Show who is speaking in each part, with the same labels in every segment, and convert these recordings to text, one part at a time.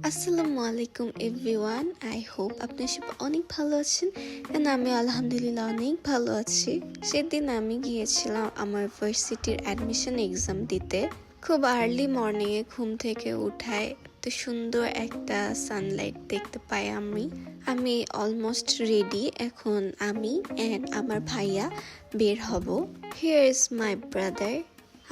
Speaker 1: আসসালামু আলাইকুম everyone. I hope আপনারা সবাই অনেক ভালো আছেন এন্ড আমি আলহামদুলিল্লাহ অনেক ভালো আছি। সেদিন আমি গিয়েছিলাম আমার ভার্সিটির অ্যাডমিশন এক্সাম দিতে। খুব আর্লি মর্নিংয়ে ঘুম থেকে উঠায় এত সুন্দর একটা সানলাইট দেখতে পাই আমি অলমোস্ট রেডি। এখন আমি এন্ড আমার ভাইয়া বের হব। Here is my brother.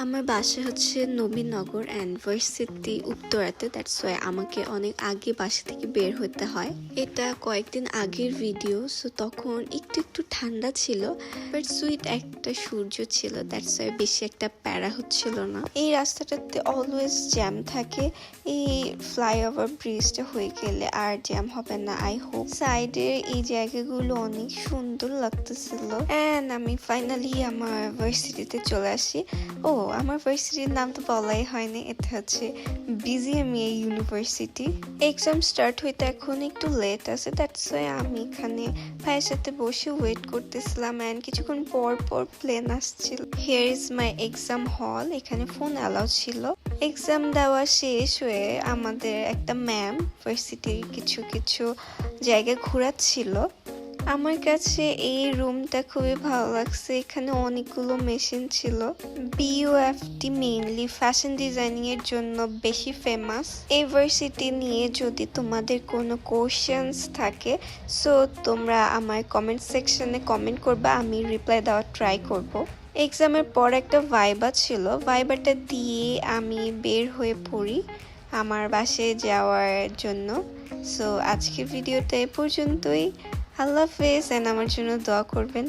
Speaker 1: আমার বাসা হচ্ছে নবীনগর অ্যান্ড ভার্সিটি উত্তরাতে, দ্যাটস ওয়াই আমাকে অনেক আগে বাসা থেকে বের হতে হয়। এটা কয়েকদিন আগের ভিডিও, সো তখন একটু ঠান্ডা ছিল, বাট সুইট একটা সূর্য ছিল, দ্যাটস ওয়াই বেশি একটা প্যারা হচ্ছিল না। এই রাস্তাটাতে অলওয়েজ জ্যাম থাকে, এই ফ্লাইওভার ব্রিজটা হয়ে গেলে আর জ্যাম হবে না আই হোপ। সাইডের এই জায়গাগুলো অনেক সুন্দর লাগতেছিল অ্যান্ড আমি ফাইনালি আমার ভার্সিটিতে চলে আসি। আমার ভার্সিটির নাম তো বলাই হয়নি, এটা হচ্ছে বিজিএমইএ ইউনিভার্সিটি। এক্সাম স্টার্ট হইতে এখন একটু লেট আছে, দ্যাটস ওয়াই আমি এখানে ভাইয়ের সাথে বসে ওয়েট করতেছিলাম অ্যান্ড কিছুক্ষণ পর প্লেন আসছিল। হিয়ার ইজ মাই এক্সাম হল। এখানে ফোন অ্যালাউ ছিল। এক্সাম দেওয়া শেষ হয়ে আমাদের একটা ম্যাম ভার্সিটির কিছু জায়গায় ঘোরাচ্ছিল। আমার কাছে এই রুমটা খুবই ভালো লাগছে। এখানে অনেকগুলো মেশিন ছিল। বিইউএফটি মেইনলি ফ্যাশন ডিজাইনিং এর জন্য বেশি ফেমাস। এই ভার্সিটি নিয়ে যদি তোমাদের কোনো কোশ্চেন্স থাকে, সো তোমরা আমার কমেন্ট সেকশনে কমেন্ট করবা, আমি রিপ্লাই দেওয়ার ট্রাই করব। এক্সামের পর একটা ভাইবা ছিল, ভাইবাটা দিয়ে আমি বের হয়ে পড়ি আমার বাসায় যাওয়ার জন্য। সো আজকের ভিডিওটা এ পর্যন্তই। আল্লাহ হাফেজ এন্ড আমার জন্য দোয়া করবেন।